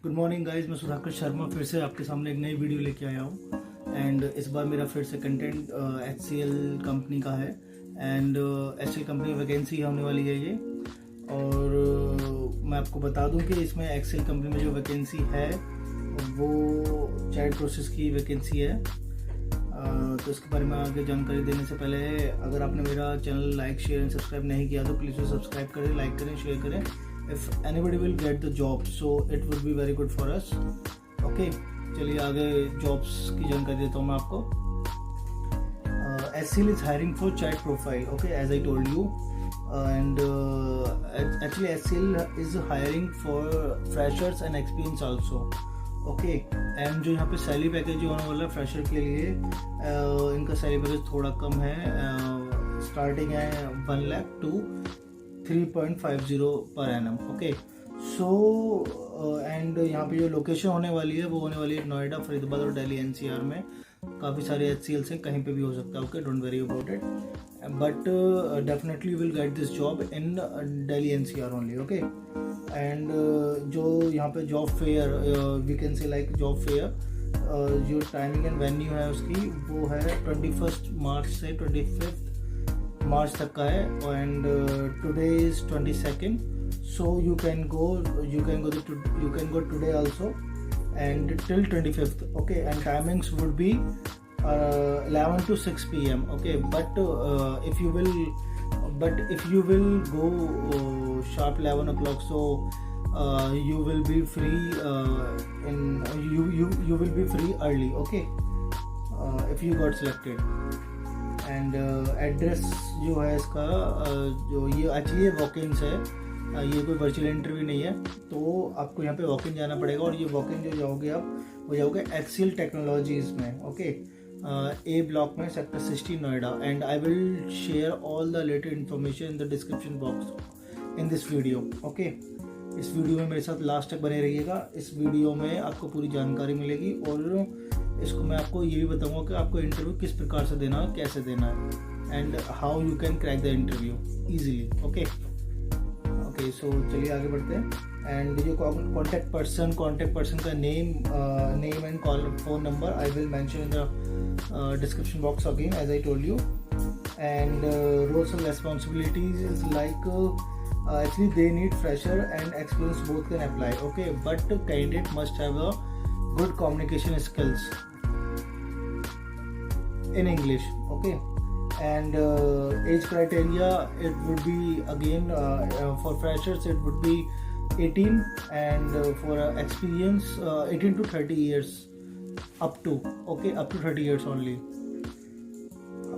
Good morning guys, मैं सुधाकर शर्मा फिर से आपके सामने एक नई वीडियो लेके आया हूँ। एंड इस बार मेरा फिर से कंटेंट HCL कंपनी का है। एंड HCL कंपनी में वैकेंसी होने वाली है ये। और मैं आपको बता दूं कि इसमें HCL कंपनी में जो वैकेंसी है वो चैट प्रोसेस की वैकेंसी है। तो इसके बारे में आगे जानकारी देने से पहले, अगर आपने मेरा channel like share and subscribe नहीं किया तो प्लीज़ सब्सक्राइब करें, लाइक करें, शेयर करें। If anybody will get the job, so it will be very good for us. Okay, चलिए आगे जॉब्स की जानकारी देता हूँ मैं आपको। HCL is hiring for chat profile. Okay, as I told you, and actually HCL is hiring for freshers and experience also. Okay and जो यहाँ पे सैलरी पैकेज जो होने वाला है फ्रेशर के लिए, इनका सैलरी पैकेज थोड़ा कम है। स्टार्टिंग है 1 lakh to 3.50 per annum. Okay so and यहाँ पे जो लोकेशन होने वाली है वो होने वाली है नोएडा, फरीदाबाद और दिल्ली NCR में। काफ़ी सारे HCL से कहीं पे भी हो सकता है। Okay, don't worry about it, but definitely you will get this job in Delhi NCR only. Okay and जो यहाँ पे job fair, we can say like job fair, जो टाइमिंग एंड वेन्यू है उसकी वो है 21 मार्च से 25 मार्च तक का है। And today is 22nd, so you can go today also and till 25th. Okay, and timings would be 11 to 6 p.m. Okay, but if you will go sharp 11 o'clock, so you will be free you will be free early. Okay, if you got selected. And address जो है इसका, जो ये actually वॉक-इन्स है, ये कोई virtual interview नहीं है। तो आपको यहाँ पे वॉक-इन जाना पड़ेगा और ये वॉक-इन जो जाओगे आप, वो जाओगे HCL टेक्नोलॉजीज़ में। ओके, A ब्लॉक में sector 60 Noida. And I will share all the latest information in the description box in this video. Okay, इस वीडियो में मेरे साथ लास्ट तक बने रहिएगा। इस वीडियो में आपको पूरी जानकारी मिलेगी और इसको मैं आपको ये भी बताऊँगा कि आपको इंटरव्यू किस प्रकार से देना है, कैसे देना है, and how you can crack the interview easily. Okay so चलिए आगे बढ़ते हैं। एंड जो कॉन्टैक्ट पर्सन का name and call phone number I will mention in the description box again, as I told you. And roles and responsibilities is like actually they need fresher and experience both can apply. Okay, but candidate must have a good communication skills in English. Okay, and age criteria, it would be again for freshers it would be 18, and for experience 18 to 30 years up to 30 years only.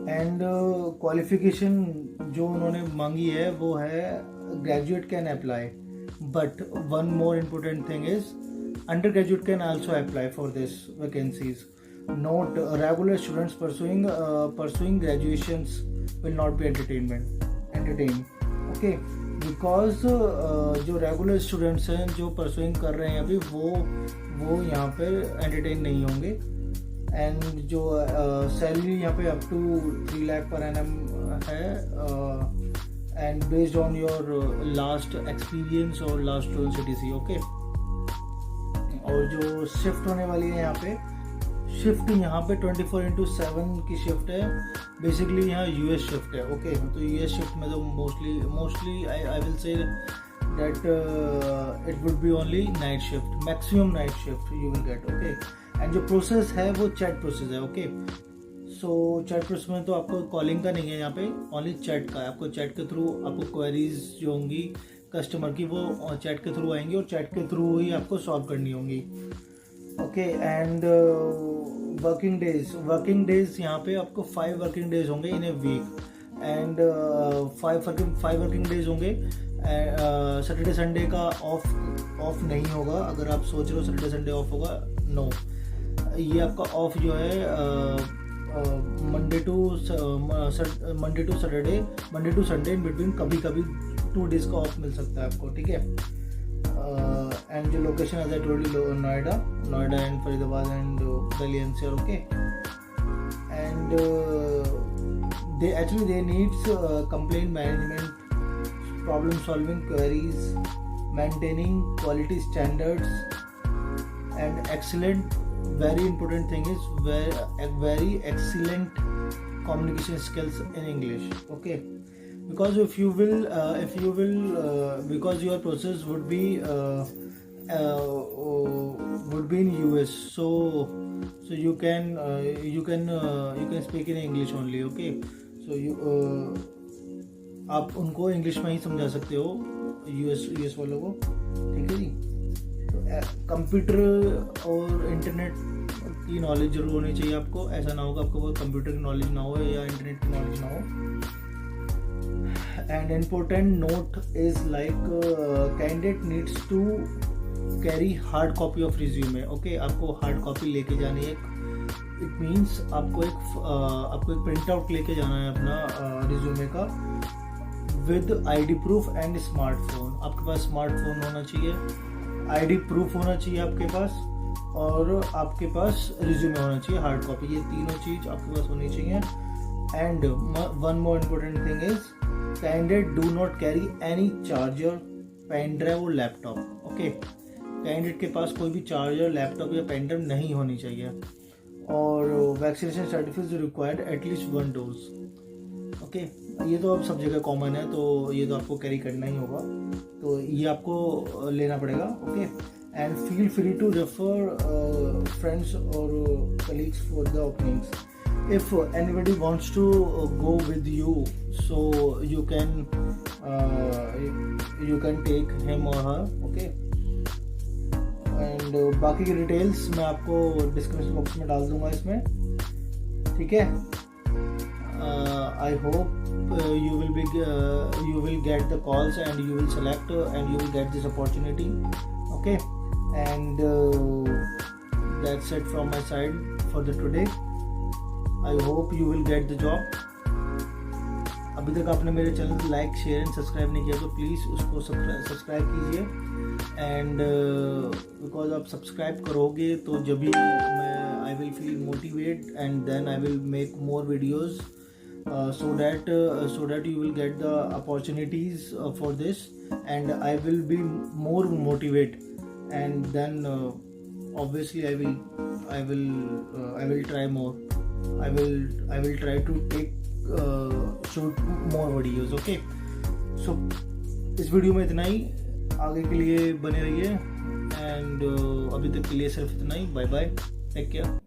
And qualification जो उन्होंने मांगी है वो है graduate can apply, but one more important thing is under graduate can also apply for this vacancies. Note, regular students pursuing graduations will not be entertain. Okay, because जो regular students हैं जो pursuing कर रहे हैं अभी, वो यहाँ पे एंटरटेन नहीं होंगे। एंड जो सैलरी यहाँ पे up to 3 lakh per annum है, and based on your last experience और लास्ट CTC। ओके, और जो शिफ्ट होने वाली है यहाँ पे 24/7 की शिफ्ट है। बेसिकली यहाँ US शिफ्ट है। ओके, तो US शिफ्ट में तो mostly I will say that it would be only night shift, maximum night shift you will gate. Okay, and जो प्रोसेस है वो चैट प्रोसेस है। ओके, सो चैट प्रोसेस में तो आपको कॉलिंग का नहीं है यहाँ पे, ओनली चैट का है। आपको चैट के थ्रू आपको क्वेरीज जो होंगी कस्टमर की वो चैट के थ्रू आएंगी और चैट के थ्रू ही आपको सॉल्व करनी होंगी। ओके, एंड वर्किंग डेज यहाँ पे आपको 5 वर्किंग डेज होंगे in a week. And 5 working days होंगे। सैटरडे संडे का ऑफ नहीं होगा। अगर आप सोच रहे हो सैटरडे संडे ऑफ होगा, नो, ये आपका ऑफ जो है Monday to Sunday in between कभी 2 डेज का ऑफ मिल सकता है आपको। ठीक है, एंड जो location as I told you, Noida and Faridabad and Delhi NCR। Okay, and they needs complaint management, problem solving queries, maintaining quality standards, and excellent, very important thing is very excellent communication skills in English. Okay, because if you will because your process would be in US, so you can speak in English only. Okay, so आप उनको English में ही समझा सकते हो US वालों को, ठीक है जी। तो कंप्यूटर और इंटरनेट की नॉलेज जरूर होनी चाहिए आपको। ऐसा ना होगा आपको कंप्यूटर की नॉलेज ना हो या इंटरनेट की नॉलेज ना हो। And important note is like candidate needs to carry hard copy of resume. Okay, आपको हार्ड कॉपी लेके जानी है। इट मीन्स आपको एक प्रिंट आउट लेके जाना है अपना रिज्यूमे का with ID proof and smartphone. आपके पास स्मार्टफोन होना चाहिए, आईडी प्रूफ होना चाहिए आपके पास, और आपके पास रिज्यूमे होना चाहिए हार्ड कॉपी। ये तीनों चीज आपके पास होनी चाहिए। And one more important thing is candidate do not carry any charger, pen drive और लैपटॉप। ओके, कैंडिडेट के पास कोई भी चार्जर, लैपटॉप या पेन ड्राइव नहीं होनी चाहिए। और vaccination certificate required at least 1 dose. Okay, ये तो अब सब जगह कॉमन है, तो ये तो आपको कैरी करना ही होगा, तो ये आपको लेना पड़ेगा। Okay, and feel free to refer friends और colleagues for the openings. If anybody wants to go with you, so you can take him or her. Okay, and बाकी की डिटेल्स मैं आपको डिस्क्रिप्शन बॉक्स में डाल दूंगा इसमें, ठीक है। I hope you will get the calls and you will select and you will get this opportunity. Okay, and that's it from my side for the today. I hope you will get the job. अभी तक आपने मेरे channel को like, share and subscribe नहीं किया तो please उसको subscribe कीजिए। एंड बिकॉज आप सब्सक्राइब करोगे तो जब भी I will feel motivate and then I will make more videos so that you will get the opportunities for this, and I will be more motivated, and then obviously I will try more. I will try to shoot more videos. Okay, so इस video में इतना ही, आगे के लिए बने रहिए, and अभी तक के लिए सिर्फ इतना ही। Bye bye, take care.